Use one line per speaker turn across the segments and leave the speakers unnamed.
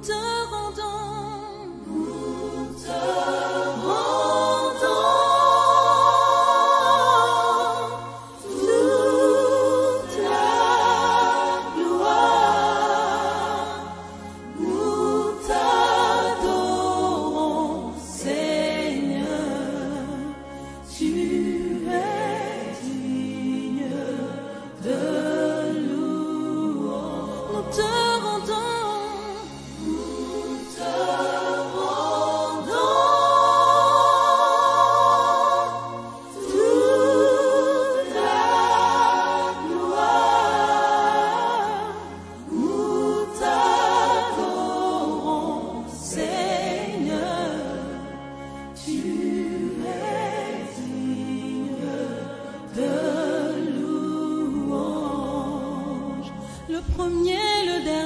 te rendons, nous te le premier, le dernier.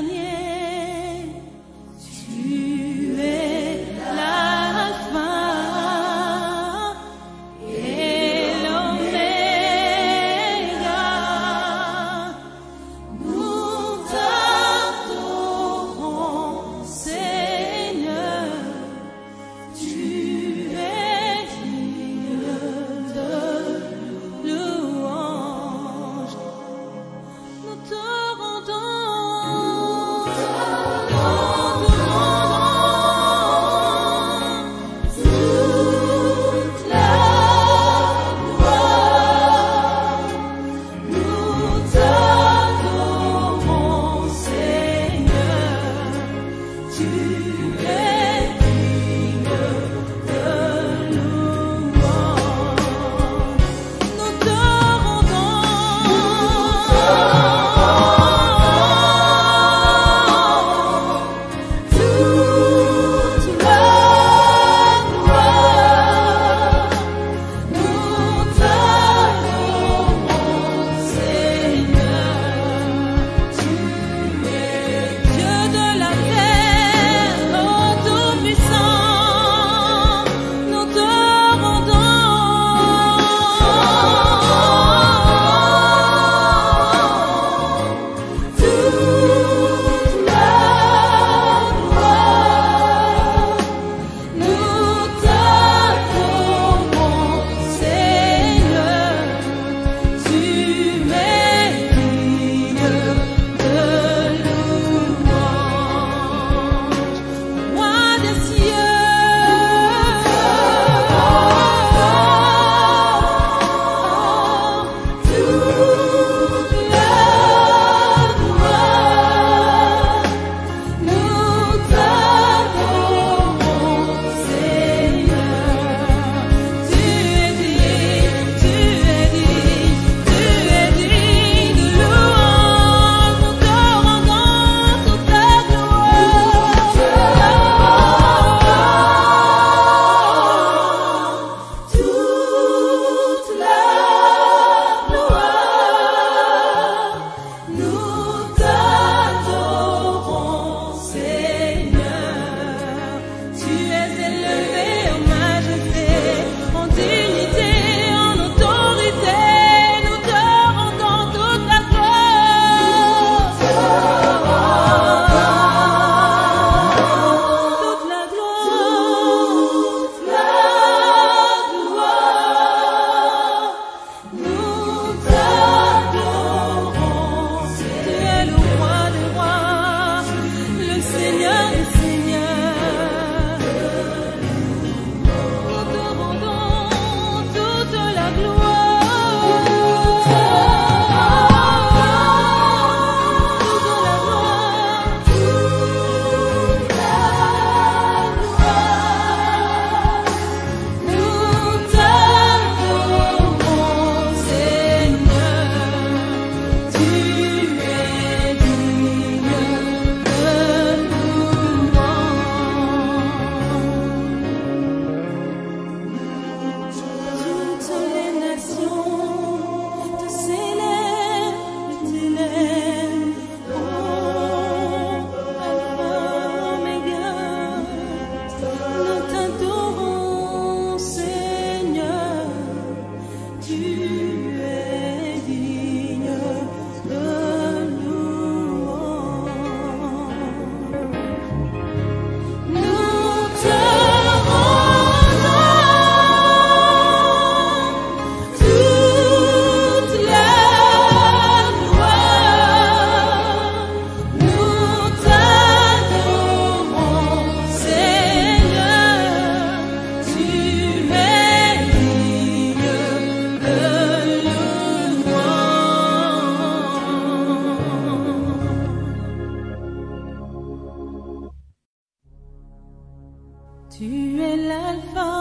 Tu es l'alpha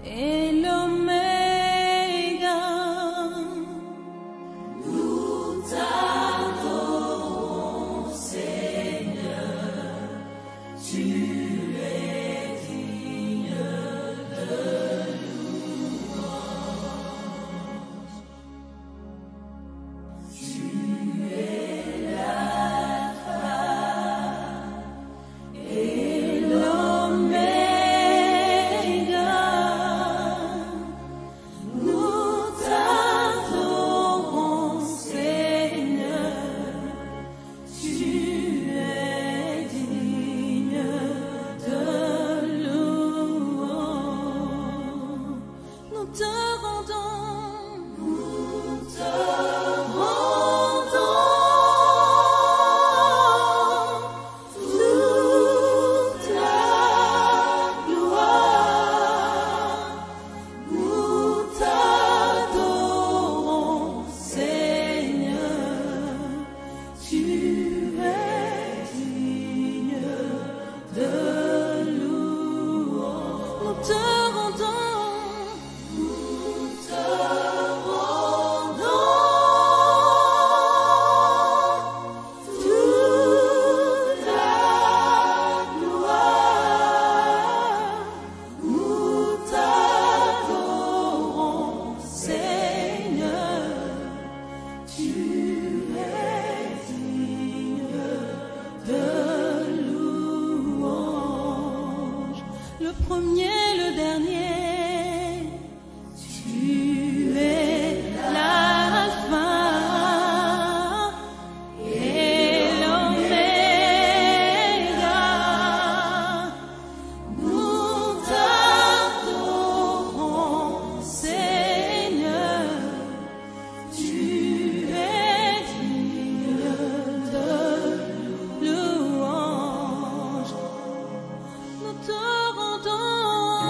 et l'oméga. Nous t'adorons, Seigneur. Tu es digne de louange. Tu es l'alpha et l'oméga. Nous t'adorons, Seigneur. Tu es digne de louange. Nous te rendons toute la gloire. Nous t'adorons, Seigneur. Tu es digne de louange. Nous te rendons toute la gloire. Nous t'adorons, Seigneur. Tu es digne de louange. Le premier, le dernier. Tu es l'alpha et l'oméga. Nous t'adorons, Seigneur. Tu es digne de louange. Nous te rendons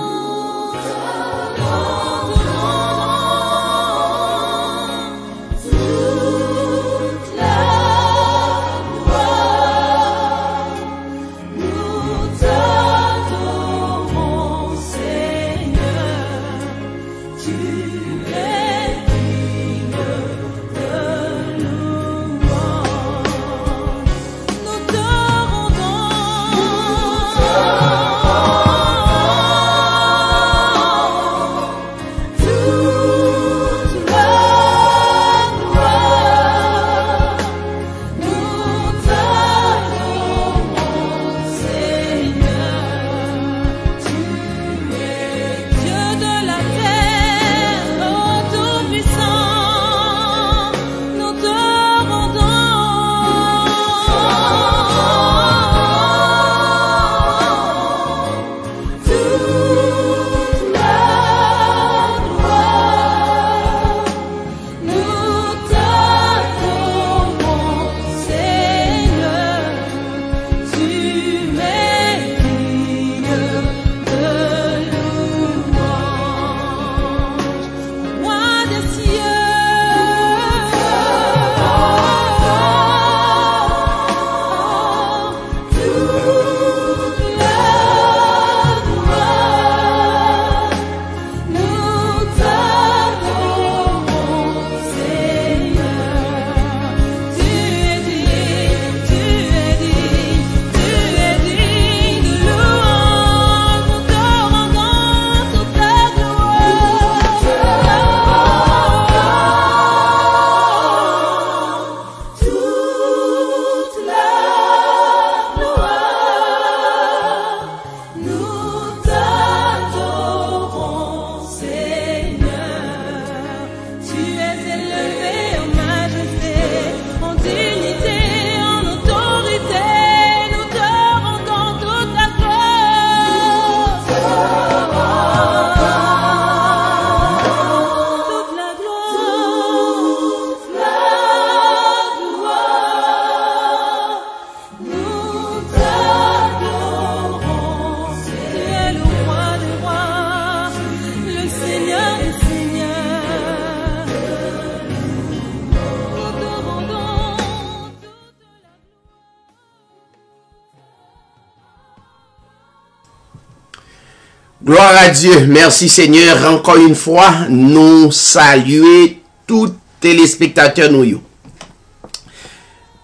Gloire à Dieu. Merci Seigneur. Encore une fois, nous saluer tous téléspectateurs nous.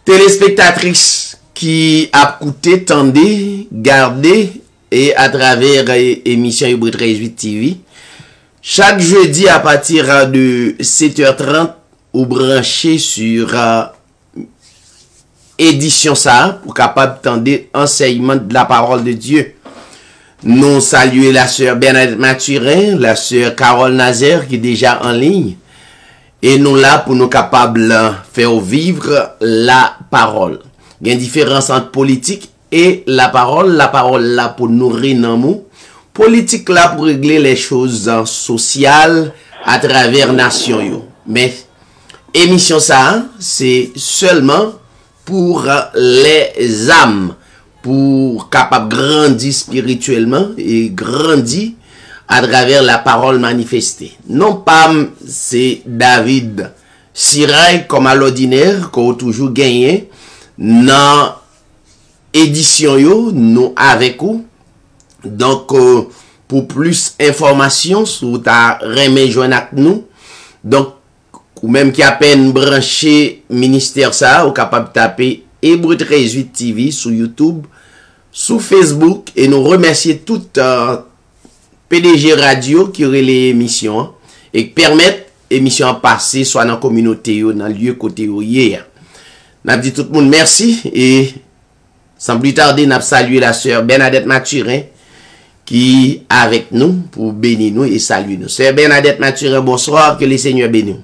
Téléspectatrices qui a écouté, tendez, gardé et à travers émission Hébreu 13 TV. Chaque jeudi à partir de 7h30 ou branché sur édition ça pour capable tendre enseignement de la parole de Dieu. Nous saluons la sœur Bernadette Mathurin, la sœur Carole Nazaire qui est déjà en ligne. Et nous là pour nous capables de faire vivre la parole. Il y a une différence entre politique et la parole. La parole là pour nourrir nous. Politique là pour régler les choses sociales à travers nation. Mais émission ça, c'est seulement pour les âmes. Pour capable grandir spirituellement et grandir à travers la parole manifestée. Non pas c'est David Sirail comme à l'ordinaire qu'on toujours gagné dans édition yo nous avec vous. Donc pour plus d'informations sur ta remè joindre avec nous. Donc ou même qui a peine branché ministère ça ou capable de taper Hébreu 13 TV sur YouTube, sur Facebook et nous remercier toute PDG Radio qui aurait les émissions et qui permettent l'émission à passer soit dans la communauté ou dans le lieu côté où hier. N'a dit tout le monde merci et sans plus tarder n'a salué la sœur Bernadette Mathurin qui est avec nous pour bénir nous et saluer nous. Sœur Bernadette Mathurin, bonsoir, que le Seigneur bénisse.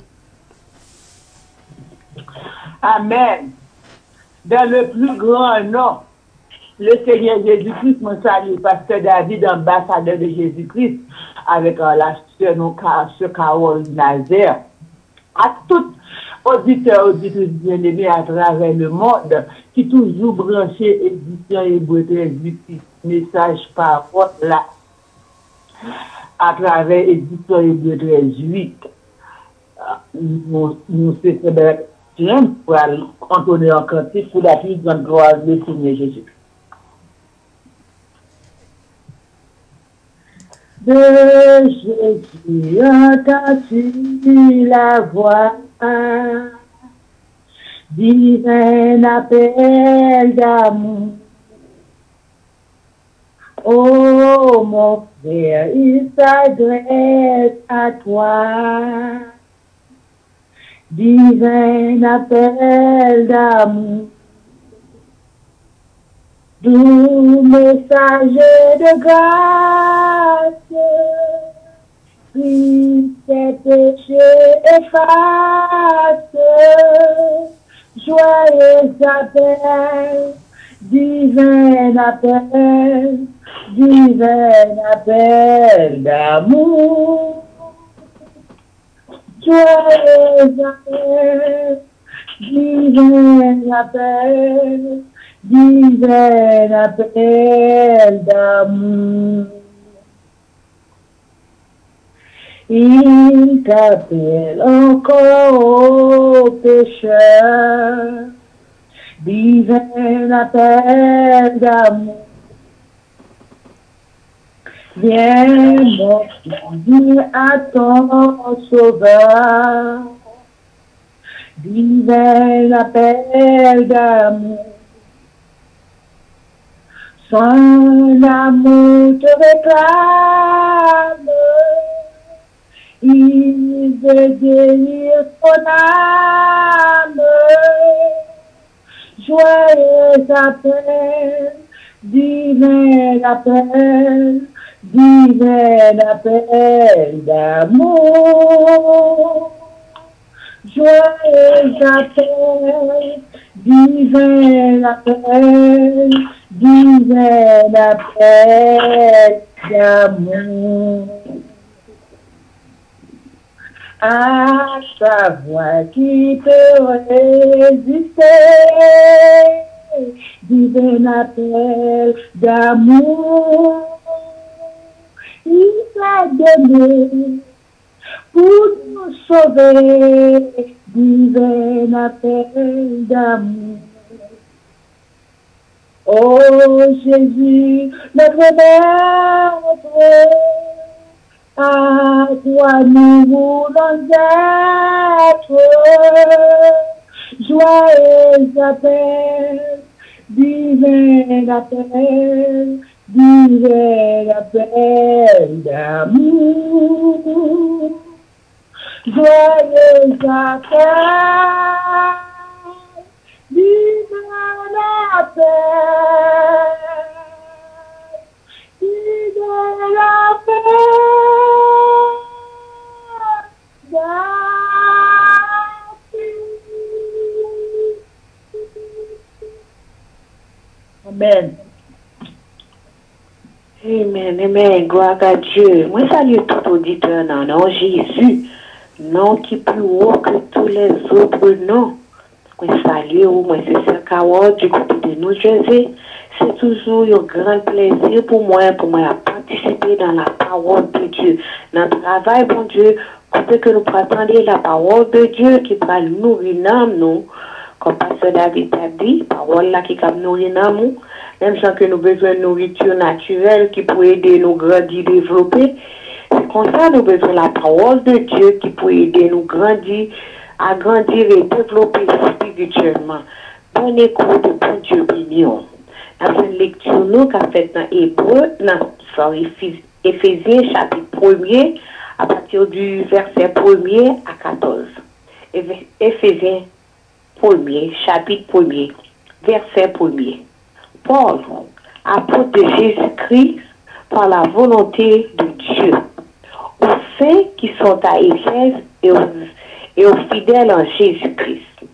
Amen. Dans le plus grand nom, le Seigneur Jésus-Christ me salue, Pasteur David, ambassadeur de Jésus-Christ, avec la sœur Carole Nazaire, à tout auditeur, auditrice bien-aimé à travers le monde, qui toujours branché édition Hébreu 13 message par rapport là, à travers édition Hébreu 13 nous c'est pour entonner en cantique pour la plus grande gloire du Seigneur Jésus. De Jésus entends-tu la voix, divin appel d'amour. Oh mon frère, il s'adresse à toi. Divin appel d'amour, doux messager de grâce, puis tes péchés efface, joyeux appel, divin appel d'amour. Joyeux appel, divin appel d'amour. Il t'appelle encore au pécheur, divin appel d'amour. Viens, mon fils, à ton sauveur, divin appel d'amour. Son amour te réclame, il veut guérir ton âme. Joyeux appel, divin appel d'amour. Joyeux appel, divin appel d'amour. À sa voix qui peut résister, divin appel d'amour. Il t'a donné pour nous sauver, divin appel d'amour. Oh Jésus, notre Maître, à toi nous voulons être. Joyeux appel, divin appel, divin appel d'amour. Joyeux appel, divin appel, divin appel d'amour. Amen.
Amen, amen, gloire à Dieu. Moi, salue tout auditeur dans le nom de Jésus, nom qui est plus haut que tous les autres noms. Moi, salue, moi, c'est Sœur Carole du côté de New Jersey. C'est toujours un grand plaisir pour moi à participer dans la parole de Dieu. Dans le travail, bon Dieu, côté que nous prétendons la parole de Dieu qui va nourrir nous, comme Pasteur David a dit, parole là qui va nourrir nous. Même sans que nous avons besoin de nourriture naturelle qui peut aider nous grandir, développer. C'est comme ça nous avons besoin de la parole de Dieu qui peut aider nous grandir, à grandir et développer spirituellement. Bonne écoute, bon Dieu béni. Dans une lecture nous qu'a faite dans Hébreu, Éphésiens chapitre 1er, à partir du verset 1er à 14. Éphésiens 1er, chapitre 1er, verset 1er. Paul, apôtre de Jésus-Christ, par la volonté de Dieu, aux saints qui sont à Éphèse et aux fidèles en Jésus-Christ,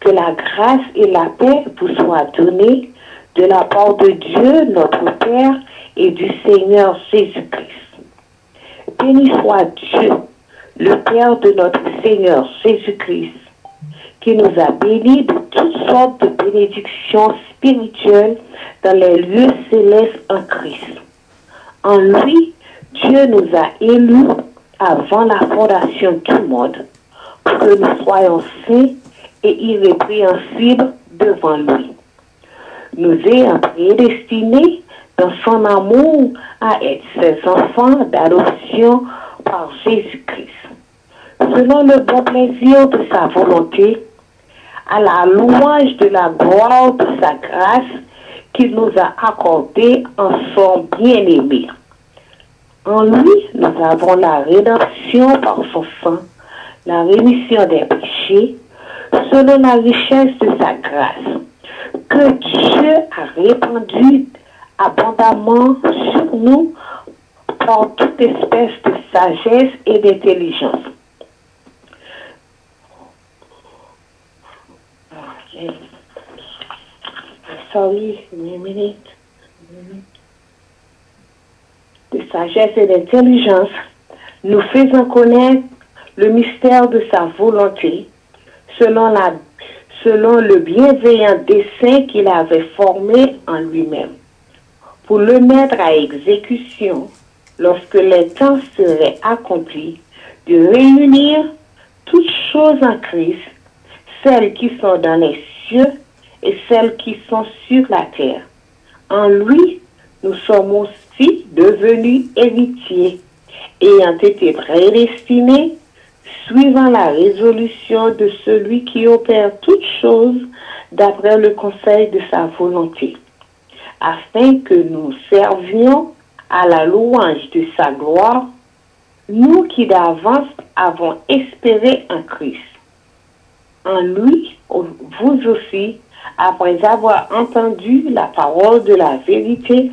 que la grâce et la paix vous soient données de la part de Dieu, notre Père, et du Seigneur Jésus-Christ. Béni soit Dieu, le Père de notre Seigneur Jésus-Christ, qui nous a bénis de toutes sortes de bénédictions spirituelles dans les lieux célestes en Christ. En lui, Dieu nous a élus avant la fondation du monde pour que nous soyons saints et irrépréhensibles devant lui. Nous ayant prédestinés dans son amour à être ses enfants d'adoption par Jésus-Christ, selon le bon plaisir de sa volonté, à la louange de la gloire de sa grâce qu'il nous a accordée en son bien-aimé. En lui, nous avons la rédemption par son sang, la rémission des péchés, selon la richesse de sa grâce, que Dieu a répandu abondamment sur nous par toute espèce de sagesse et d'intelligence. Sorry, une minute. De sagesse et d'intelligence, nous faisons connaître le mystère de sa volonté, selon le bienveillant dessein qu'il avait formé en lui-même, pour le mettre à exécution lorsque les temps seraient accomplis, de réunir toutes choses en Christ, celles qui sont dans les cieux et celles qui sont sur la terre. En lui, nous sommes aussi devenus héritiers, ayant été prédestinés, suivant la résolution de celui qui opère toutes choses d'après le conseil de sa volonté, afin que nous servions à la louange de sa gloire, nous qui d'avance avons espéré en Christ. En lui, vous aussi, après avoir entendu la parole de la vérité,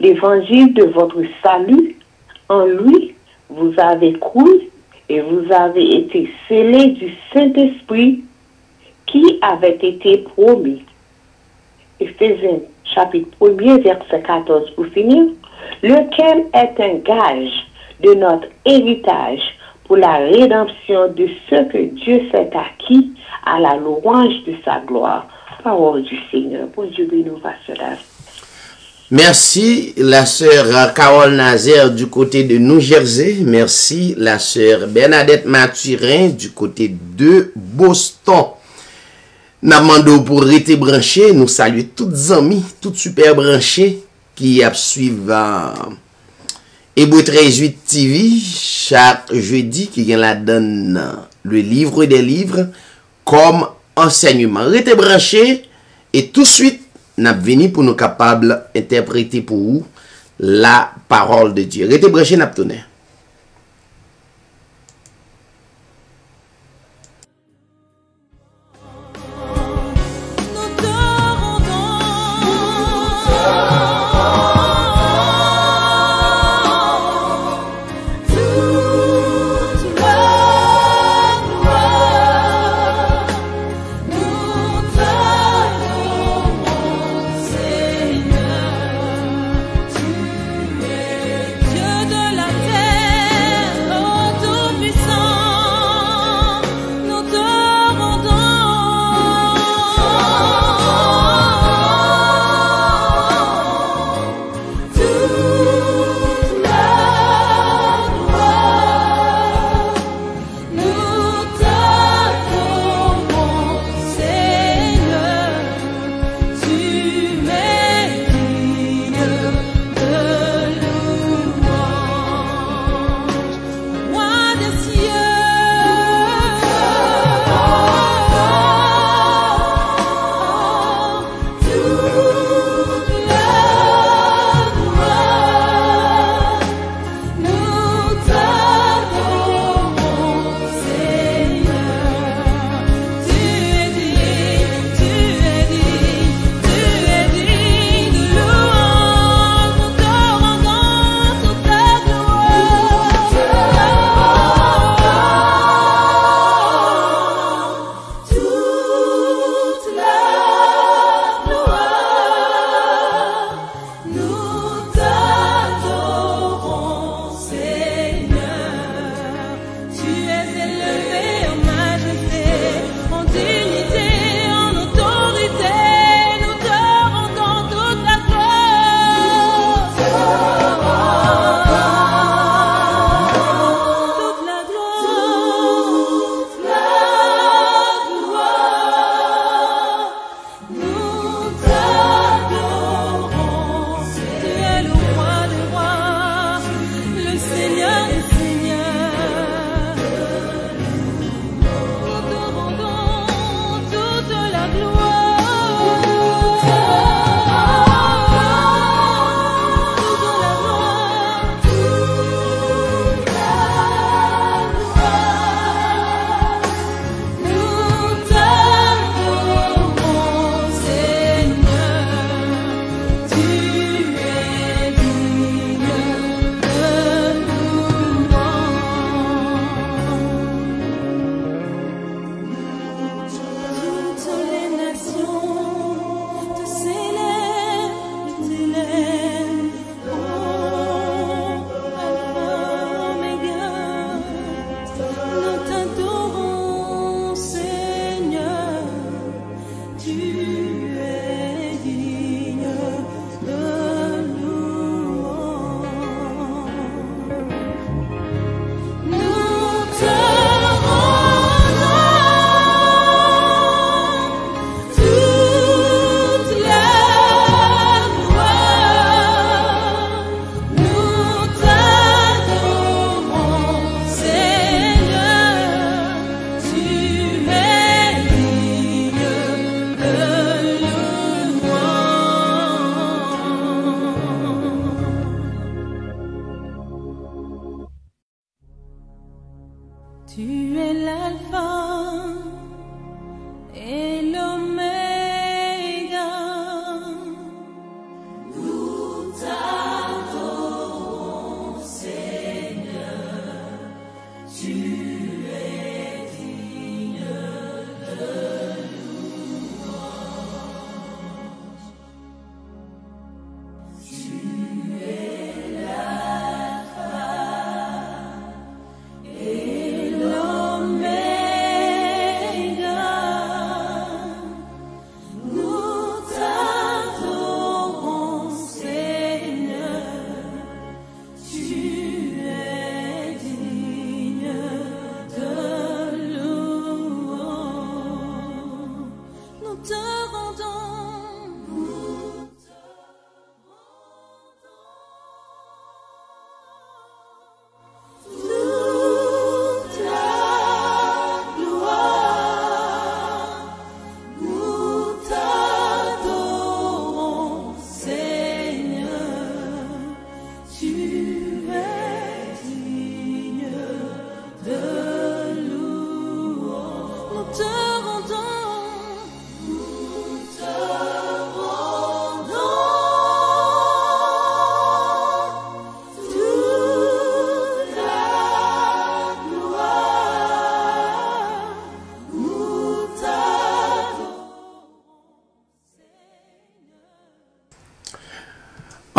l'évangile de votre salut, en lui, vous avez cru et vous avez été scellés du Saint-Esprit qui avait été promis. Éphésiens chapitre 1er, verset 14 pour finir, lequel est un gage de notre héritage pour la rédemption de ce que Dieu s'est acquis à la louange de sa gloire. Parole du Seigneur. Bon Dieu bénisse nous, pasteur.
Merci la sœur Carole Nazaire du côté de New Jersey. Merci la sœur Bernadette Mathurin du côté de Boston. N'a demandé pour rester branché, nous saluer toutes les amis, toutes super branchés qui suivent Hébreu 13.8 TV chaque jeudi qui la donne le livre des livres comme enseignement. Restez branché et tout de suite n'a venu pour nous capables d'interpréter pour vous la parole de Dieu. Restez branché n'a tourné.
Dieu de la terre.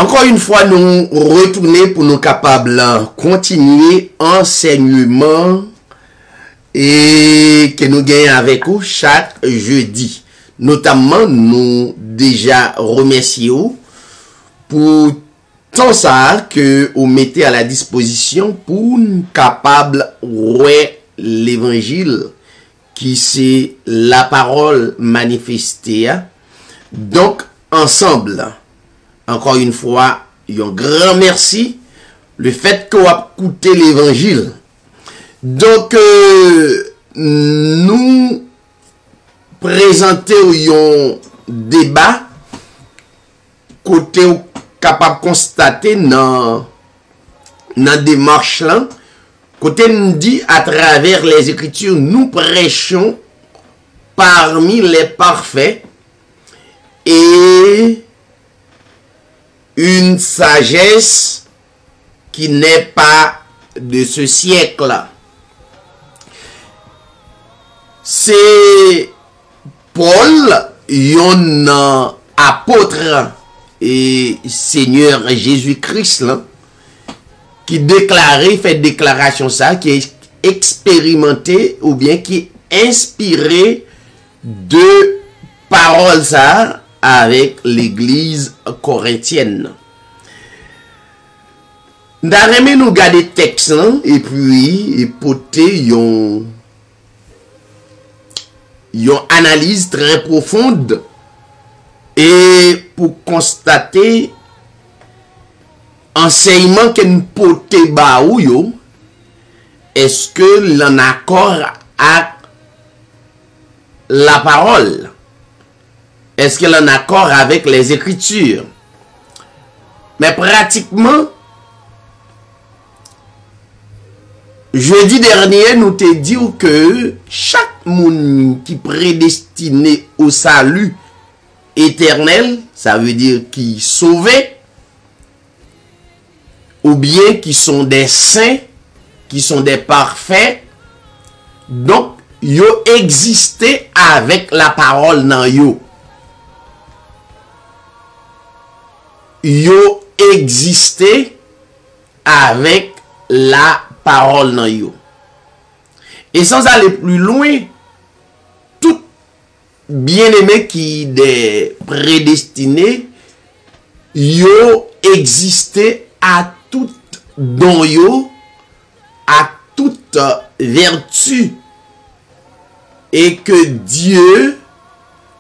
encore une fois, nous retourner pour nous capables de continuer enseignement et que nous gagnons avec vous chaque jeudi. Notamment, nous déjà remercions pour tout ça que vous mettez à la disposition pour nous capables de l'évangile qui c'est la parole manifestée. Donc, ensemble, encore une fois, un grand merci. Le fait que vous avez écouté l'évangile. Donc, nous présentons un débat côté capable de constater dans démarche là. Côté nous dit à travers les Écritures, nous prêchons parmi les parfaits et une sagesse qui n'est pas de ce siècle-là. C'est Paul, un apôtre et Seigneur Jésus-Christ, qui déclarait, fait déclaration ça, qui est expérimenté ou bien qui est inspiré de paroles ça avec l'église corinthienne. D'ailleurs, nous garder texte et puis porter une analyse très profonde et pour constater enseignement que nous porter ba ou yo, est-ce que l'en accord avec la parole? Est-ce que l'en accord avec les Écritures? Mais pratiquement, jeudi dernier, nous te dit que chaque monde qui prédestiné au salut éternel, ça veut dire qui sauvé, ou bien qui sont des saints, qui sont des parfaits, donc yo existé avec la parole dans yo. Yo existé avec la parole dans yo. Et sans aller plus loin, tout bien-aimé qui est prédestiné, yo existé à tout don yo, à toute vertu, et que Dieu,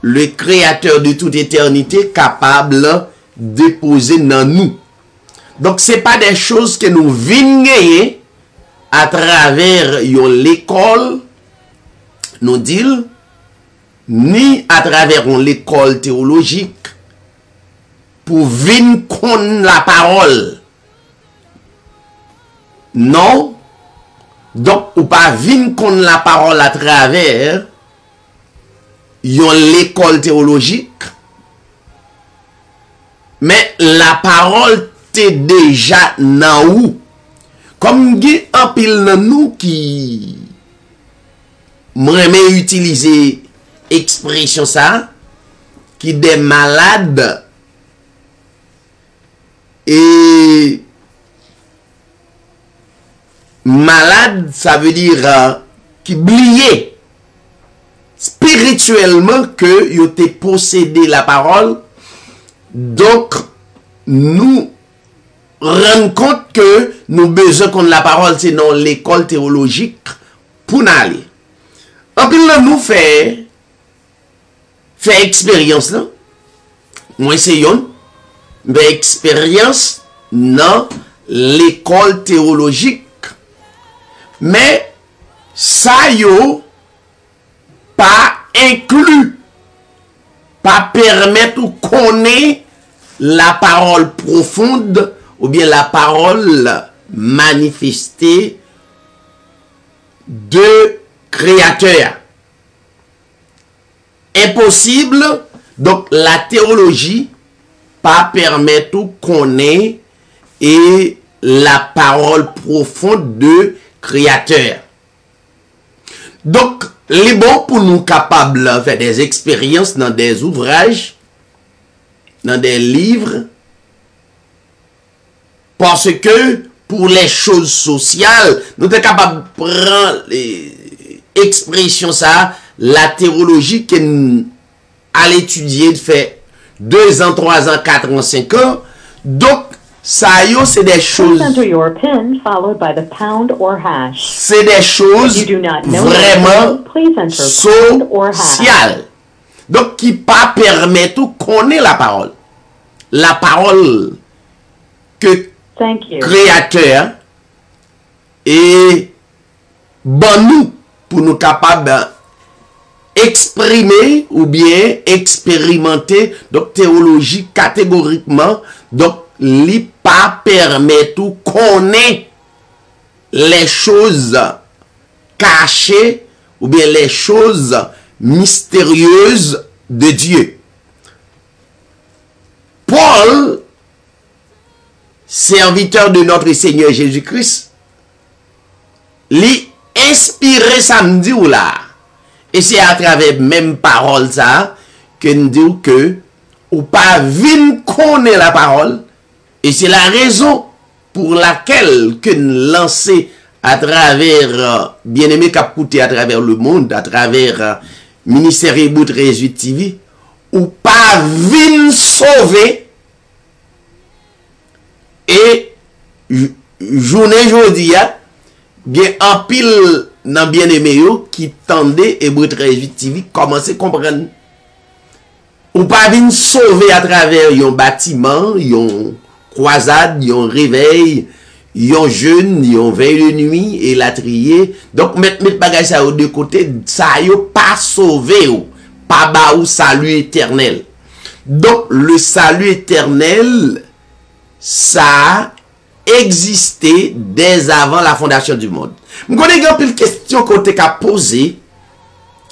le créateur de toute éternité, capable de déposer dans nous. Donc c'est pas des choses que nous venons à travers l'école, nous dit, ni à travers l'école théologique, pour venir connaître la parole. Non. Donc, ou pas venir connaître la parole à travers l'école théologique. Mais la parole t'est déjà dans où? Comme il y a un pile dans nous qui m'aime utiliser expression ça, qui des malades et malade, ça veut dire qui oublié spirituellement que yo te possédé la parole. Donc nous rendons compte que nous besoin qu'on la parole, c'est dans l'école théologique pour aller. En plus là, nous fait expérience là. Moi essayons mais expérience dans l'école théologique. Mais ça yo pas inclus, pas permettre ou connaître la parole profonde ou bien la parole manifestée de créateur. Impossible, donc la théologie pas permettre ou connaître et la parole profonde de créateur. Donc, les bons pour nous capables de faire des expériences dans des ouvrages, dans des livres, Parce que pour les choses sociales, nous sommes capables de prendre l'expression ça, la théologie qu'on a étudié, de faire 2 ans, 3 ans, 4 ans, 5 ans. Donc, ça y est, c'est des choses.
Please enter your PIN followed by the pound or hash.
C'est des choses
If you do not know
vraiment
your PIN, please enter pound or hash.
sociales. Donc, qui pas permettre ou connaître la parole. La parole que
Thank you.
Créateur et bon nous pour nous capables exprimer ou bien expérimenter donc théologie catégoriquement, donc li pas permettre ou connaître les choses cachées ou bien les choses mystérieuses de Dieu. Paul, serviteur de notre Seigneur Jésus-Christ, lui inspiré samedi ou là. Et c'est à travers même parole ça que nous disons que ou pas vin connaît la parole. Et c'est la raison pour laquelle que nous lançons à travers bien-aimé qui a coûté à travers le monde, à travers ministère Reboot Résuit TV, ou pas vin sauver. Et journée aujourd'hui, bien en pile dans bien-aimé qui tendait et Reboot Résuit TV commencer à comprendre. Ou pas venir sauver à travers un bâtiment, un croisade, un réveil, un jeûne, un veille de nuit et la trier. Donc mettre bagage ça au deux côtés, ça yo pas sauvé ou pas ba ou salut éternel. Donc le salut éternel ça existait dès avant la fondation du monde. Je connais un peu de questions qu'on t'a posées.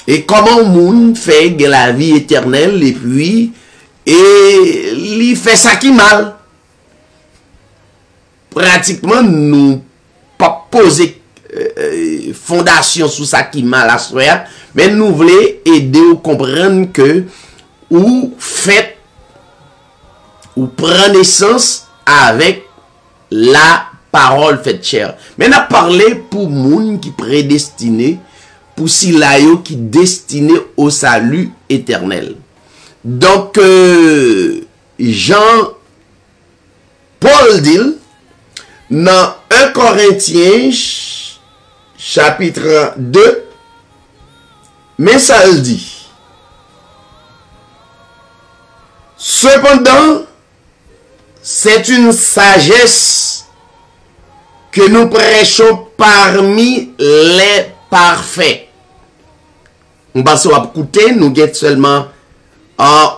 Et comment moun fait la vie éternelle et puis il fait ça qui mal. Pratiquement nous pas poser fondation sur ça qui mal à soi, mais nous voulons aider à comprendre que ou fait ou prend naissance avec la parole faite chair. Mais on a parlé pour moun qui prédestiné pour si la yo qui destiné au salut éternel. Donc, Jean Paul dit, dans 1 Corinthiens, chapitre 2, mais ça le dit. Cependant, c'est une sagesse que nous prêchons parmi les parfaits. On va se écouter, nous avons seulement en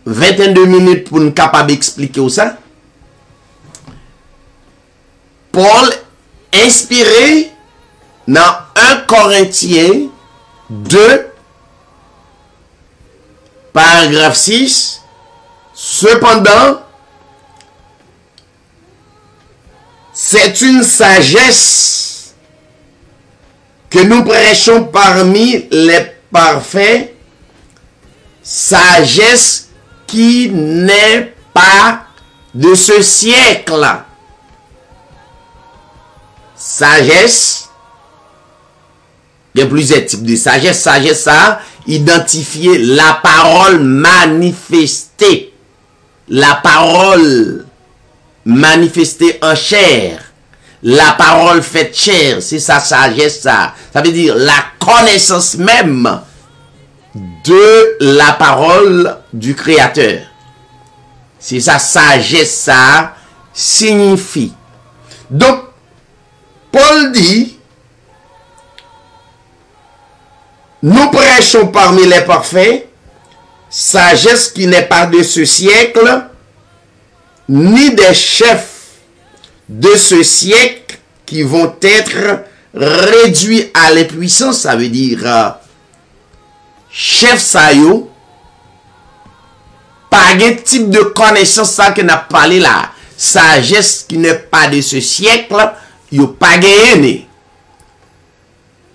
22 minutes pour nous capable d'expliquer ça. Paul, inspiré dans 1 Corinthiens 2, paragraphe 6, cependant, c'est une sagesse que nous prêchons parmi les parfaits, sagesse qui n'est pas de ce siècle. Sagesse, il y a plusieurs types de sagesse. Sagesse, ça, identifier la parole manifestée. La parole manifestée en chair. La parole faite chair, c'est sa sagesse, ça. Ça veut dire la connaissance même de la parole du Créateur. C'est sa sagesse, ça signifie. Donc, Paul dit, nous prêchons parmi les parfaits, sagesse qui n'est pas de ce siècle, ni des chefs de ce siècle qui vont être réduits à l'impuissance. Ça veut dire chef sayo, pas un type de connaissance ça que n'a parlé là, sagesse qui n'est pas de ce siècle, yo pas gagné.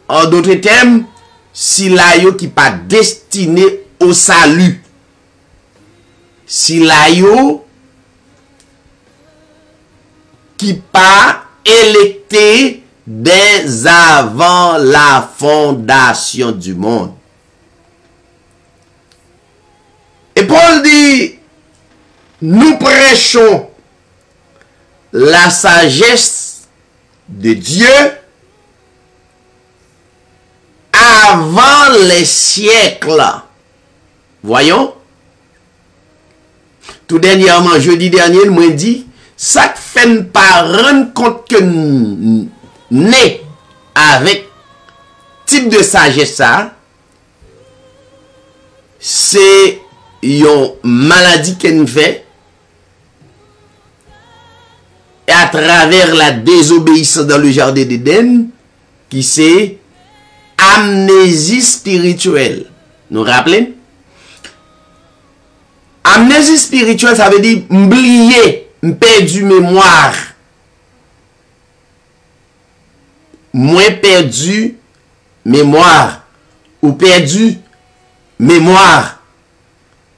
En d'autres termes, si la yo qui pas destiné au salut, si la yo qui pas électé dès avant la fondation du monde. Et Paul dit, nous prêchons la sagesse de Dieu avant les siècles. Voyons. Tout dernièrement, jeudi dernier, moi dit, ça fait pas rendre compte que né avec type de sagesse ça, c'est une maladie qu'elle fait et à travers la désobéissance dans le jardin d'Éden qui c'est amnésie spirituelle. Nous rappelez? Amnésie spirituelle, ça veut dire oublier, perdu mémoire. Moins perdu mémoire. Ou perdu mémoire.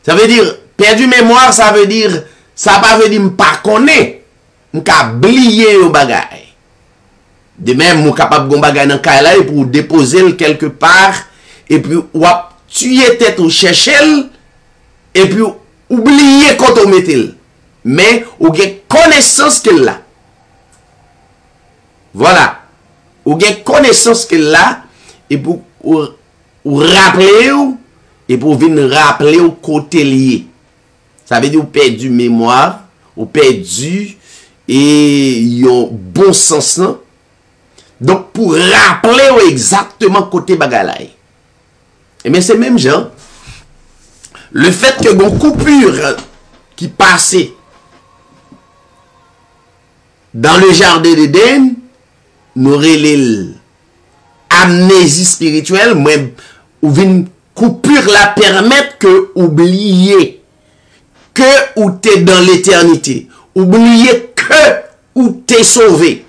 Ça veut dire, perdu mémoire, ça veut dire, ça pas veut dire pas connaître. M'ka oublier au bagay. De même, m'ou capable gon bagay dans kay là et pour déposer quelque part et puis ou tuer tête ou chercher et puis oublier quand on mettait. Mais ou gen connaissance qu'elle là. Voilà. Ou gen connaissance qu'elle là et pour ou rappeler ou et pour venir rappeler au côté lié. Ça veut dire ou perdu mémoire, ou perdu et yon bon sens non. Donc pour rappeler exactement côté bagay. Et bien c'est même genre le fait que gon coupure qui passait dans le jardin d'Éden nous relève amnésie spirituelle, même ou vinn coupure la permettre que oublier que ou t'es dans l'éternité, oublier que ou t'es sauvé,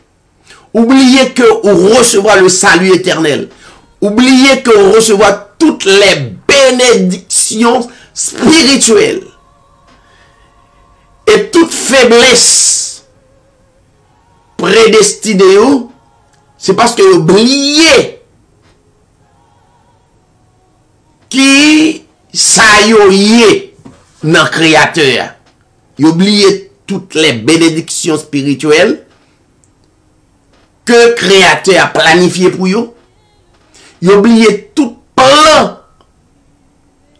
oublier que ou recevoir le salut éternel, oublier que ou recevoir toutes les bénédictions spirituelles et toute faiblesse prédestinée, c'est parce que oublier qui ça yoye dans créateur. Il oublié toutes les bénédictions spirituelles que créateur a planifié pour vous. Il oublié tout plan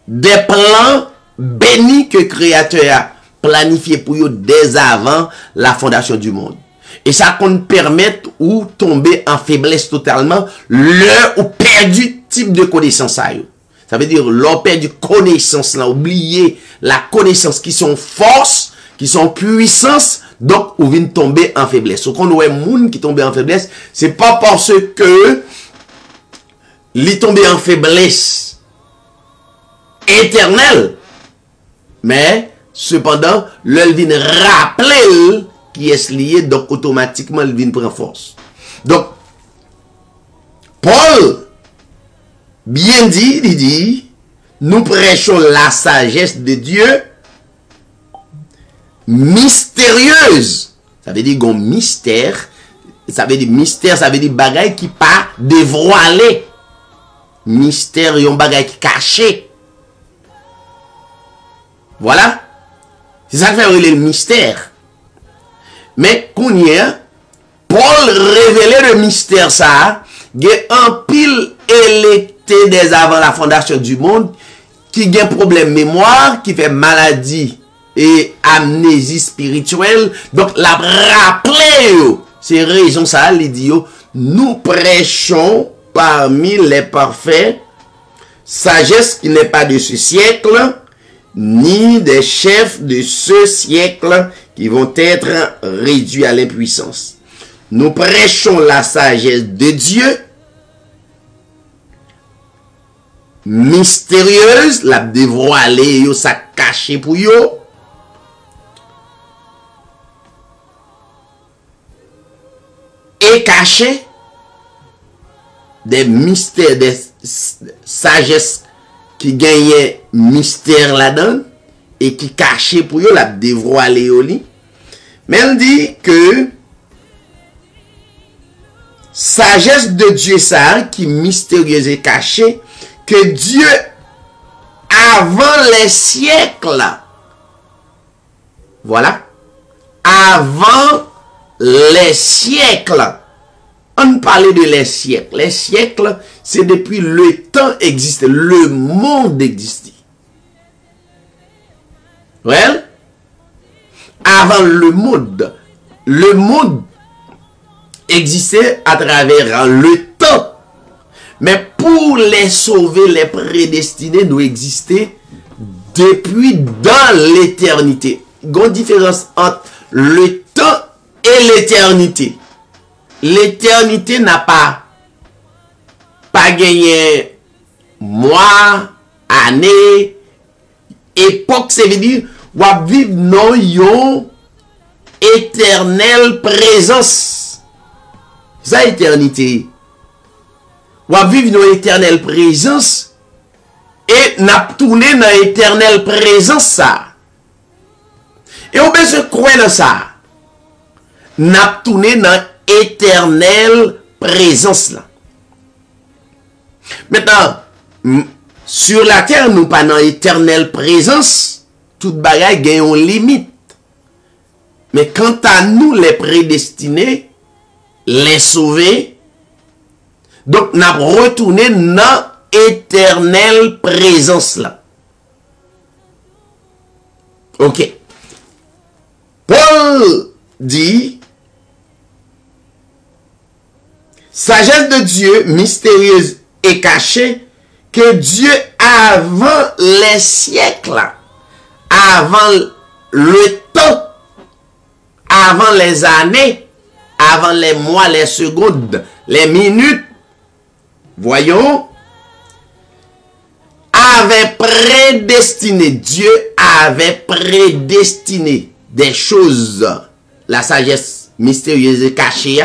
des plans bénis que créateur a planifié pour vous dès avant la fondation du monde. Et ça compte permettre ou tomber en faiblesse totalement le ou perdu type de connaissance à vous. Ça veut dire l'on perdu connaissance là, oublier la connaissance qui sont force, qui sont puissance, donc ou vient tomber en faiblesse. Quand on voit moun qui tombe en faiblesse, c'est pas parce que li tombe en faiblesse éternelle, mais cependant, le vient rappeler qui est lié, donc automatiquement il vient prendre force. Donc Paul bien dit, il dit, nous prêchons la sagesse de Dieu mystérieuse. Ça veut dire gon mystère. Ça veut dire mystère, ça veut dire bagay qui pas dévoilé. Mystère, yon bagay qui caché. Voilà. C'est ça que fait le mystère. Mais qu'on y est, Paul révélait le mystère ça, il y a un pile électé dès avant la fondation du monde qui a un problème mémoire, qui fait maladie et amnésie spirituelle. Donc la rappeler, c'est raison ça, il dit, nous prêchons parmi les parfaits sagesse qui n'est pas de ce siècle, ni des chefs de ce siècle qui vont être réduits à l'impuissance. Nous prêchons la sagesse de Dieu mystérieuse, la dévoilée, yo ça caché pour yo. Et caché des mystères, des sagesses qui gagnent mystère là-dedans et qui caché pour yo, la dévoilée yo li. Mais elle dit que sagesse de Dieu ça, qui mystérieuse et cachée, que Dieu, avant les siècles, voilà, avant les siècles, on parlait de les siècles. Les siècles, c'est depuis le temps existait, le monde existait. Well, avant le monde existait à travers le temps. Mais pour les sauver, les prédestinés nous existaient depuis dans l'éternité. Il y a une différence entre le temps et l'éternité. L'éternité n'a pas gagné mois, année, époque, ça veut dire ou vivre dans une éternelle présence. Ça, éternité. Ou vivre dans l'éternelle présence et n'a tourné dans l'éternelle présence ça. Et on peut se croire dans ça. N'a tourné dans éternelle présence là. Maintenant, sur la terre, nous pas dans éternelle présence, toute bagaille gagne une limite. Mais quant à nous, les prédestinés, les sauvés, donc nous retourné dans éternelle présence là. Ok. Paul dit, sagesse de Dieu mystérieuse et cachée, que Dieu avant les siècles, avant le temps, avant les années, avant les mois, les secondes, les minutes, voyons, avait prédestiné, Dieu avait prédestiné des choses, la sagesse mystérieuse et cachée,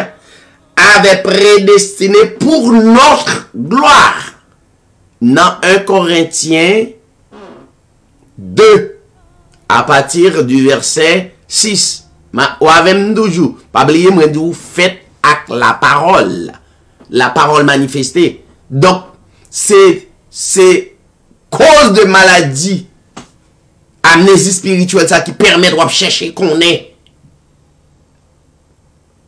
avait prédestiné pour notre gloire. Dans 1 Corinthiens 2, à partir du verset 6. Ou avec toujours, pas oublier, moi, vous faites avec la parole manifestée. Donc, c'est cause de maladie, amnésie spirituelle, ça qui permet de chercher qu'on est.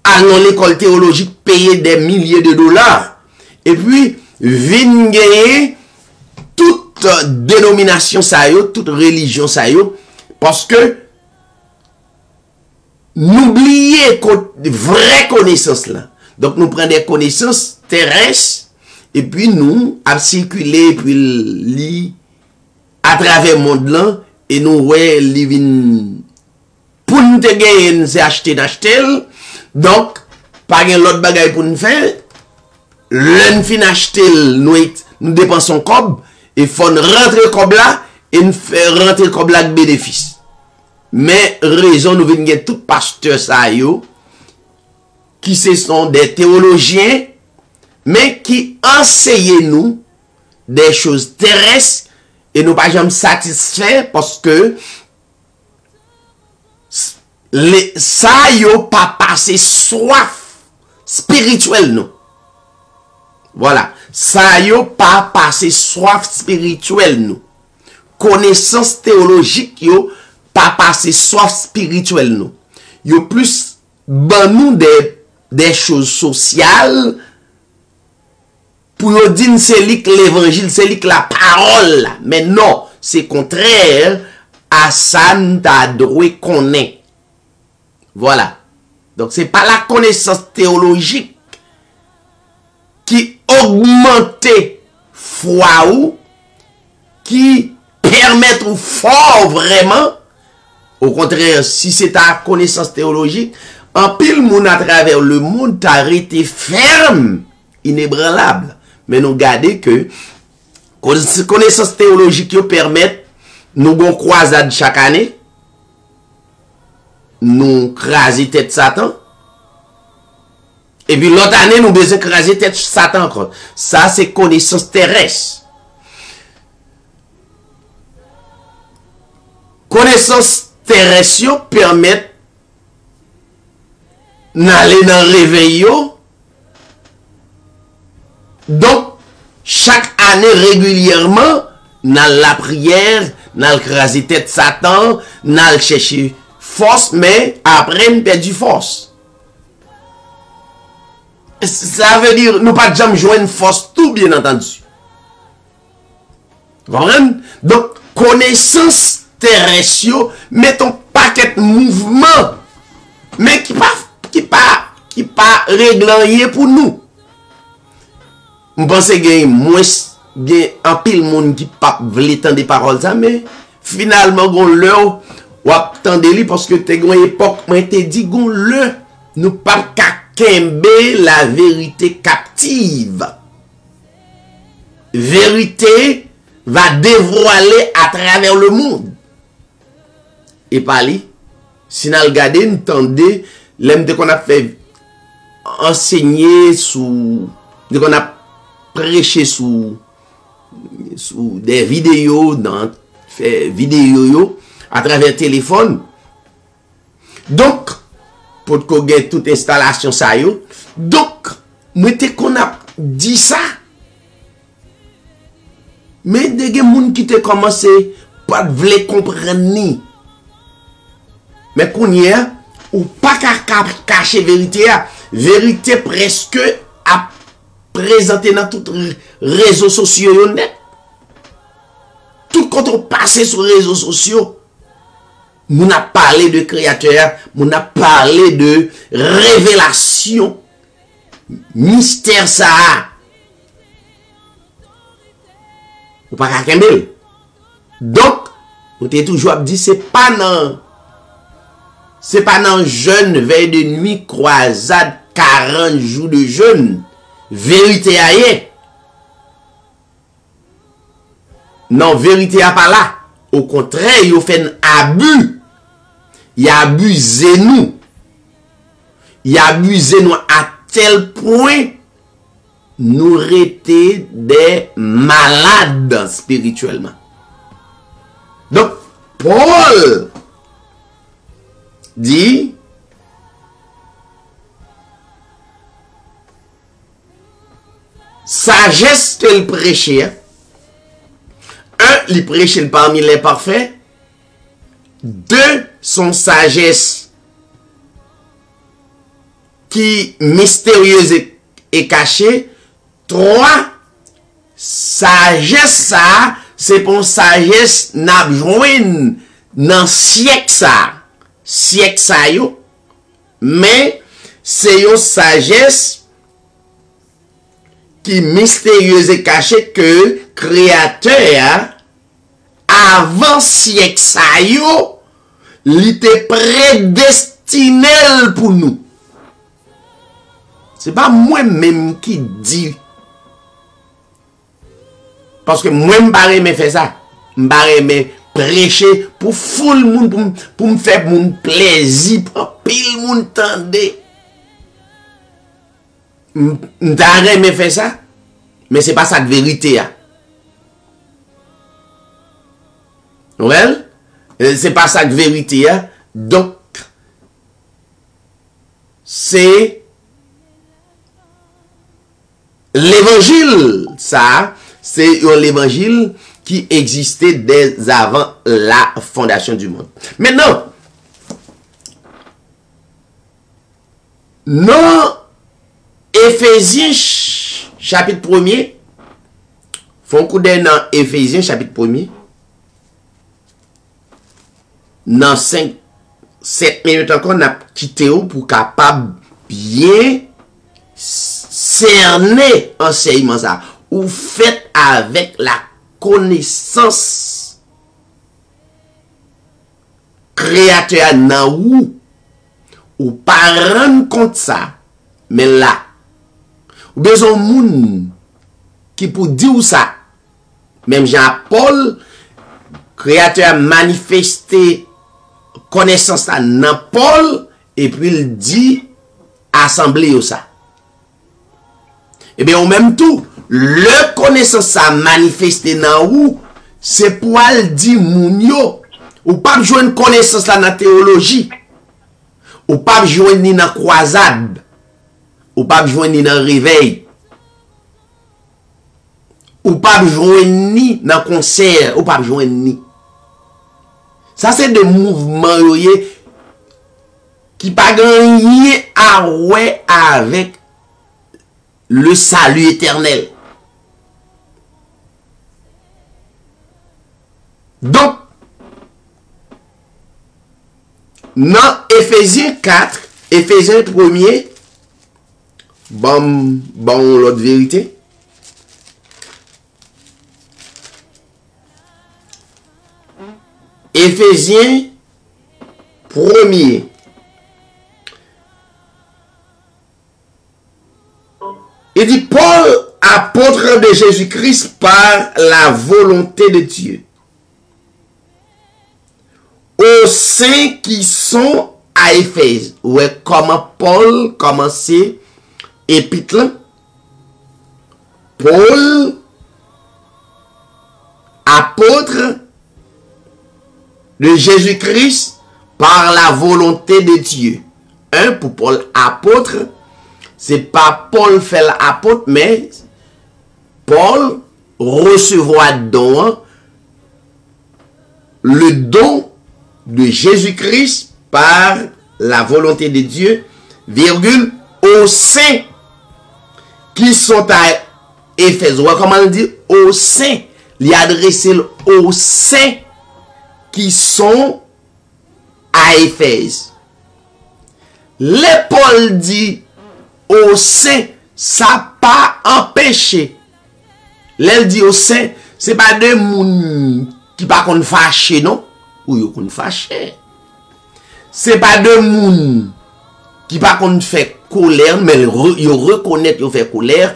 Allons l'école théologique, payer des milliers de dollars. Et puis, vin gagner toute dénomination ça yo, toute religion ça yo, parce que n'oubliez vraie connaissance là. Donc nous prenons des connaissances terrestres et puis nous à circuler puis li à travers le monde là et nous ouais living pour nous te gagner c'est acheter donc pas gen l'autre bagaille pour nous faire l'un fin acheter nous dépensons cob et faut rentrer cob là et nous faire rentrer cob là avec bénéfice. Mais raison nous venons tout pasteur ça yo qui ce sont des théologiens mais qui enseignent nous des choses terrestres et nous pas jamais satisfaits parce que ça yo pas passé soif spirituelle nous. Voilà, ça yo pas passé soif spirituelle nous. Connaissance théologique yo pas passé soif spirituelle nous. Yo plus ban nous des choses sociales pour yo dire c'est l'évangile, c'est la parole. Mais non, c'est contraire à ça ta droit qu'on est. Voilà. Donc c'est pas la connaissance théologique qui augmente foi ou qui permet ou fort vraiment. Au contraire, si c'est ta connaissance théologique, en pile monde à travers le monde t'a arrêté ferme, inébranlable. Mais nous gardons que connaissance théologique qui permet nous gon croisade chaque année, nous craser tête Satan. Et puis l'autre année, nous besoin craser tête Satan encore. Ça, c'est connaissance terrestre. Connaissance terrestre permet d'aller dans le réveil Donc, chaque année régulièrement, dans la prière, dans le craser tête Satan, dans le chercher force, mais après, on perd du force. Ça veut dire, nous pas jamais joindre force tout, bien entendu. Vous comprenez? Donc, connaissance terrestre, mettons paquet de mouvements, mais qui pas réglant pour nous. Je pense qu'il y a moins un pile monde qui pas veut entendre des paroles ça, mais finalement gon l'heure ou attendre li parce que t'es une époque moi te dit gon le nous pas kembe la vérité captive. Vérité va dévoiler à travers le monde. Et parler, si nous regardons, nous entendons, l'aime qu'on a fait enseigner sous, qu'on a prêché sous des vidéos, dans fait vidéo à travers téléphone. Donc, pour qu'on ait toute installation ça yo. Donc, moi qu'on a dit ça. Mais des gens qui te commencé pas vle comprendre ni. Mais qu'on y a ou pas cacher vérité a. Vérité presque à présenter dans tous les réseaux sociaux net. Tout quand on passe sur les réseaux sociaux, on a parlé de créateur, on a parlé de révélation, mystère ça. Ou pas qu'à kembel. Donc, on t'est toujours dit, c'est pas dans jeûne, veille de nuit, croisade, 40 jours de jeûne. Vérité ailleurs. Non, vérité a pas là. Au contraire, il fait un abus. Il a abusé nous. Il a abusé nous à tel point nous étions des malades spirituellement. Donc, Paul dit, sagesse que le prêchait, il prêchait parmi les parfaits, 2, son sagesse qui mystérieuse et cachée, 3, sagesse ça, c'est pour sagesse n'a joint dans siècle ça yo, mais c'est une sagesse qui mystérieuse et cachée que créateur avant siècle ça yo, il était prédestiné pour nous. C'est pas moi-même qui dis. Parce que moi, je ne vais pas faire ça. Je vais prêcher pour foule monde, pour me faire mon plaisir, pour pile monde tende. Je ne vais pas faire ça. Mais ce n'est pas ça de vérité. Well, ce n'est pas ça de vérité. Donc, c'est l'évangile, ça. C'est l'évangile qui existait dès avant la fondation du monde. Maintenant, dans Éphésiens chapitre 1er, font coup d'œil dans Éphésiens chapitre 1er, dans 5-7 minutes encore, on a quitté pour capable bien cerner enseignement ça. Ou faites avec la connaissance créateur nan ou pas rendre compte ça, mais là, ou besoin moun qui pour dire ça, même Jean-Paul, créateur manifesté connaissance ça nan Paul, et puis il dit assemblée ça. Et bien, au même tout, le connaissance a manifesté dans où, c'est pour le dire mounio, ou pas jouer connaissance là dans la théologie, ou pas jouer ni dans croisade, ou pas jouer ni dans réveil. ou pas jouer ni dans concert, ou pas jouer ni. Ça c'est des mouvements qui pas gagné à ouais avec le salut éternel. Donc, dans Éphésiens 4, Éphésiens 1er, bon l'autre vérité. Éphésiens 1er. Il dit Paul, apôtre de Jésus-Christ par la volonté de Dieu, aux saints qui sont à Éphèse. Ouais, comment Paul commençait épître. Paul, apôtre de Jésus-Christ par la volonté de Dieu. Pour Paul, apôtre, c'est pas Paul fait l'apôtre, mais Paul recevoir le don de Jésus-Christ par la volonté de Dieu, virgule, aux saints qui sont à Éphèse. Comment on dit? Aux saints. Il adresse aux saints qui sont à Éphèse. Le Paul dit aux saints, ça pas empêché. L'elle dit aux saints, c'est pas de moun qui pas qu'on fâché, non? Ou yo qu'on fâché. C'est pas de moun qui pas qu'on fait colère, mais yo reconnaît yo fait colère.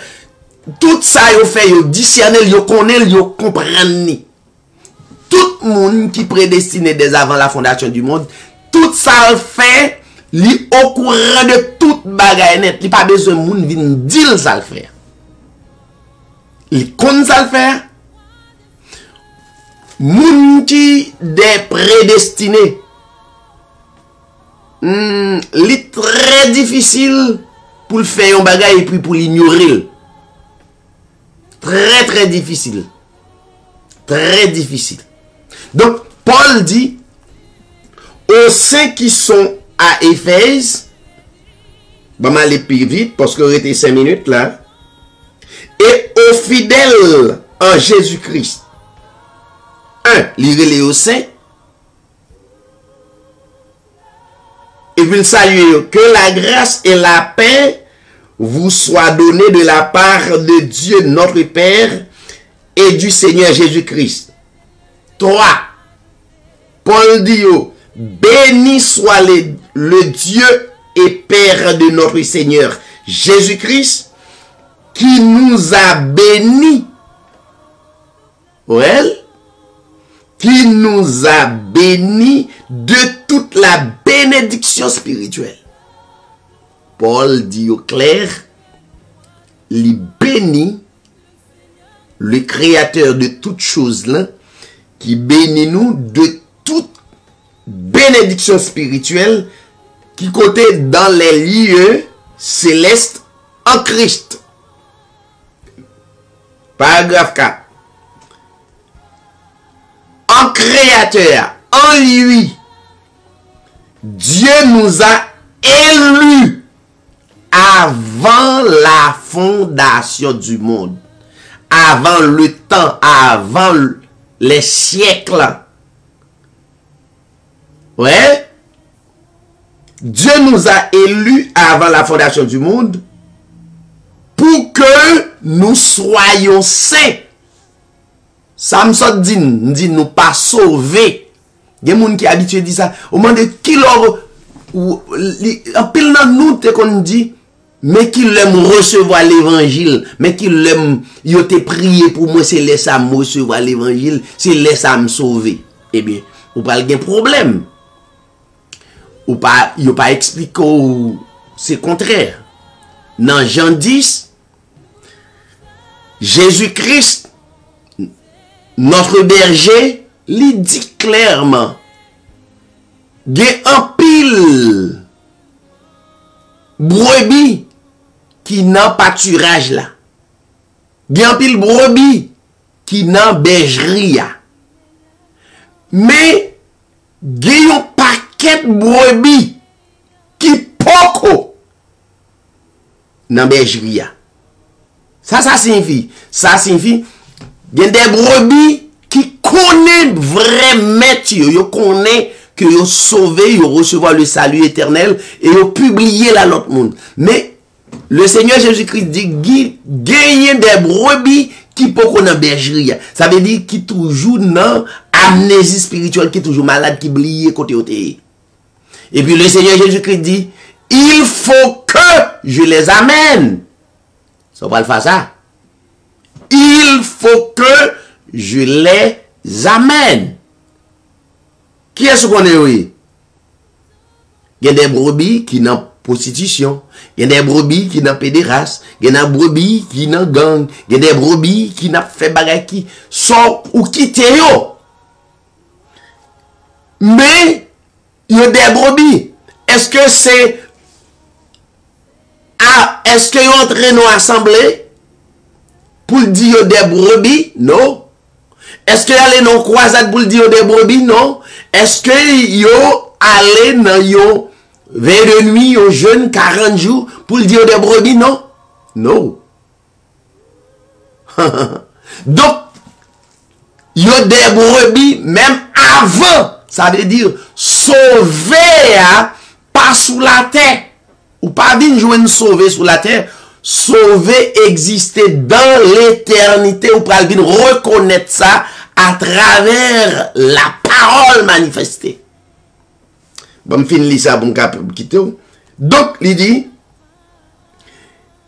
Tout ça yo fait, yo discerner, yo connaît, yo comprendre. Tout monde qui prédestiné dès avant la fondation du monde, tout ça le fait, li au courant de toute bagaille net, li pas besoin moun vin dire ça le faire. Il connaît ça le faire. Moun qui des prédestinés, li très difficile pour le faire un bagaille et puis pour l'ignorer. Très très difficile. Très difficile. Donc, Paul dit aux saints qui sont à Éphèse, je vais aller plus vite parce qu'il était 5 minutes là, et aux fidèles en Jésus-Christ. Lirez-les aux saints, et puis saluer que la grâce et la paix vous soient données de la part de Dieu notre Père et du Seigneur Jésus-Christ. 3. Paul dit, béni soit le Dieu et Père de notre Seigneur Jésus-Christ, qui nous a bénis. Ouais, qui nous a bénis de toute la bénédiction spirituelle. Paul dit au clair, il bénit le créateur de toutes choses là, qui bénit nous de toute bénédiction spirituelle qui côté dans les lieux célestes en Christ. Paragraphe 4. En créateur, en lui, Dieu nous a élus avant la fondation du monde, avant le temps, avant les siècles. Ouais. Dieu nous a élus avant la fondation du monde pour que nous soyons saints. Samson dit nous pas sauvés. Il y a des gens qui habitués à dire ça. Au moment de qui leur en pile dans nous te qu'on dit mais qui l'aime recevoir l'évangile, mais qui l'aime yo te prier pour moi c'est laisser ça me recevoir l'évangile, c'est laisser ça me sauver. Eh bien, ou pas le problème. Ou pas yo pas expliquer c'est contraire. Dans Jean 10, Jésus-Christ notre berger lui dit clairement il y a un pile brebis qui n'a pâturage là. Il y a un pile brebis qui nan bergerie. Mais, gen yon paquet brebis qui poko nan bergerie. Ça signifie. Ça signifie, gen des brebis qui connaissent vrai maître, yo connaissent que yo sauvé, yo recevoir le salut éternel et yo publié la l'autre monde. Mais le Seigneur Jésus-Christ dit gagner des brebis qui poko nan bergerie. Ça veut dire qui toujours nan amnésie spirituelle, qui toujours malade, qui oublié côté côté. Et puis le Seigneur Jésus-Christ dit il faut que je les amène. Ça va le faire ça. Il faut que je les amène. Qui est-ce qu'on est, oui? Il y a des brebis qui n'ont prostitution. Il y a des brebis qui n'ont pédérasse. Il y a des brebis qui n'ont gang. Il y a des brebis qui n'ont fait bagay qui sont ou quitte yo. Mais, il y a des brebis. Est-ce que c'est est-ce que vous entrez dans l'assemblée pour dire des brebis? Non. Est-ce que vous allez dans croisade pour dire des brebis? Non. Est-ce que vous allez dans yo 22 nuits, au jeûne 40 jours pour dire des brebis? Non. Non. Donc, il y a des brebis même avant. Ça veut dire sauver pas sous la terre. Ou pas d'une joindre sauver sous la terre. Sauver exister dans l'éternité. Ou pas d'une reconnaître ça à travers la parole manifestée. Bon, fin lire ça, bon cap quitter. Donc, il dit,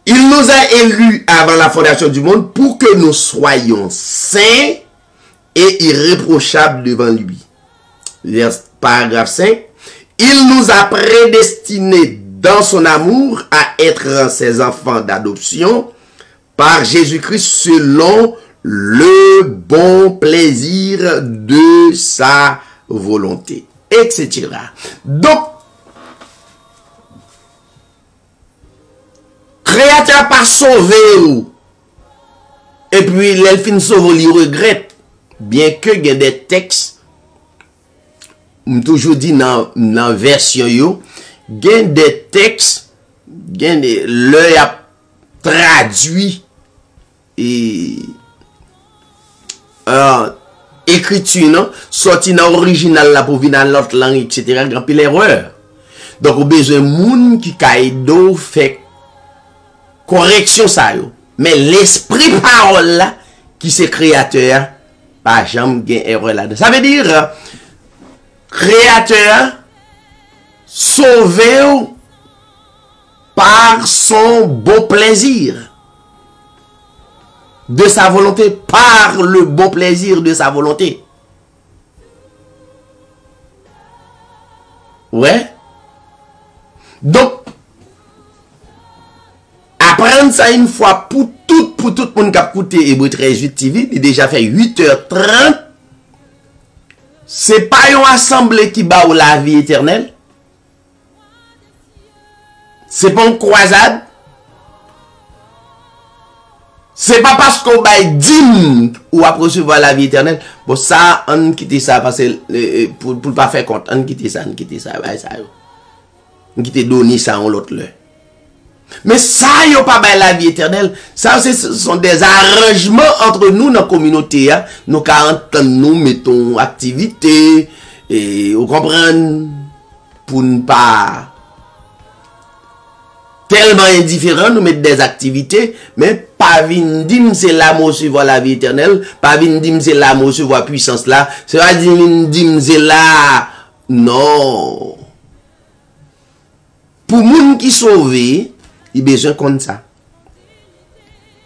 il nous a élus avant la fondation du monde pour que nous soyons saints et irréprochables devant lui. Paragraphe 5. Il nous a prédestinés dans son amour à être ses enfants d'adoption par Jésus-Christ selon le bon plaisir de sa volonté, etc. Donc, créateur pas sauvé ou, et puis l'elfine sauve, il regrette, bien que il y ait des textes, toujours dit dans version yo, gen des textes, gen des l'œil a traduit et écriture non sorti dans original là pour venir dans l'autre langue etc. grand pile erreur. Donc on besoin moun qui kaido fait correction ça yo. Mais l'esprit parole là qui c'est créateur pas jamais gen erreur là. Ça veut dire créateur sauvé par son bon plaisir de sa volonté, par le bon plaisir de sa volonté. Ouais. Donc, apprendre ça une fois pour tout le monde qui a écouté Hébreux 13 TV, il a déjà fait 8h30. C'est pas une assemblée qui bat la vie éternelle. C'est pas une croisade. C'est pas parce qu'on va dîme ou à recevoir la vie éternelle. Bon, ça, on quitte ça parce que pour pas faire compte. On quitte ça, on quitte donner ça en l'autre l'heure. Mais ça, yon pas la vie éternelle. Ça, ce sont des arrangements entre nous dans la communauté. Hein. Nous, quand nous mettons activité, et vous comprenez, pour ne pas tellement indifférent, nous mettons des activités, mais pas vindim c'est l'amour suivant la vie éternelle, pas vindim c'est l'amour suivant la puissance là, c'est pas vindim c'est là, non. Pour moun qui sauvé, il a besoin comme ça.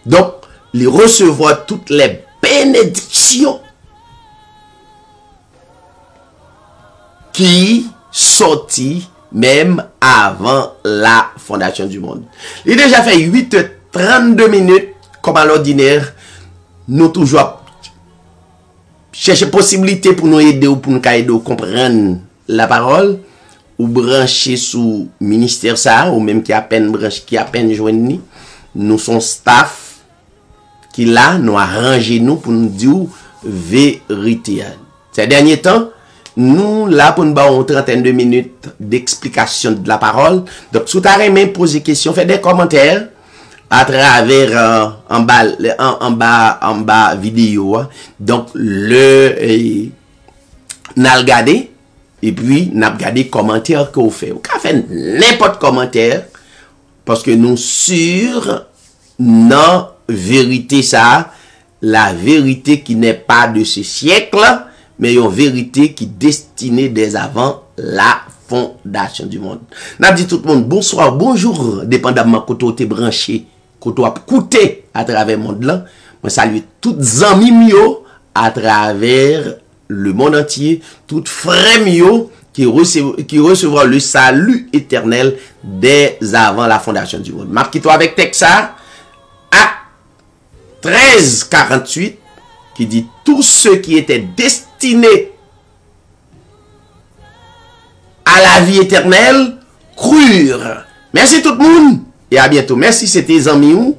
Donc, il recevoir toutes les bénédictions qui sortent même avant la fondation du monde. Il a déjà fait 8h32 minutes, comme à l'ordinaire. Nous toujours chercher possibilité pour nous aider ou pour nous aider à comprendre la parole. Ou branché sous ministère ça, ou même qui a peine branché, qui a peine joindre. Nous sommes staff qui là, nous arrangé nous pour nous dire vérité. Ces derniers temps, nous, là, pour nous avoir une trentaine de minutes d'explication de la parole. Donc, si vous avez même posé question, faites des commentaires à travers en bas vidéo. Donc, n'a regardé et puis n'a regardé commentaire que vous faites. Vous pouvez faire n'importe commentaire parce que nous sur non vérité ça, la vérité qui n'est pas de ce siècle, mais une vérité qui est destinée dès avant la fondation du monde. N'a dit tout le monde bonsoir, bonjour, dépendamment quand tu es branché, quand tu as écouté à travers le monde là. Moi salue toutes amis mio à travers le monde entier, toutes frères mio qui recevront le salut éternel dès avant la fondation du monde. Marque-toi avec Texas à 13:48 qui dit tous ceux qui étaient destinés à la vie éternelle crurent. Merci tout le monde et à bientôt. Merci, c'était amis ou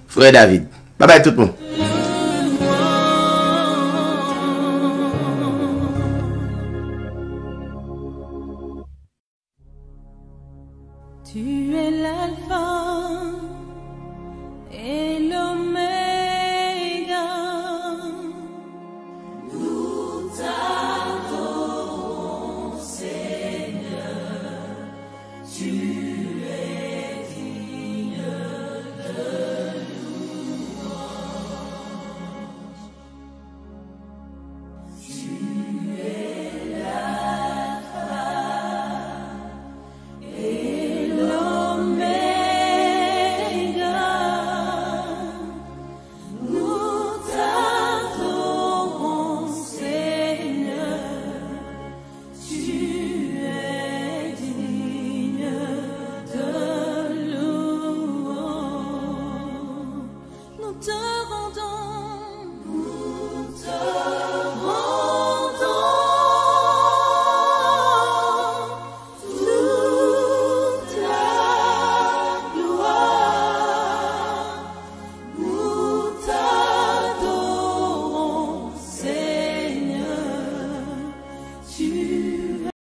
frère David. Bye bye tout le monde.
Tu es l'alpha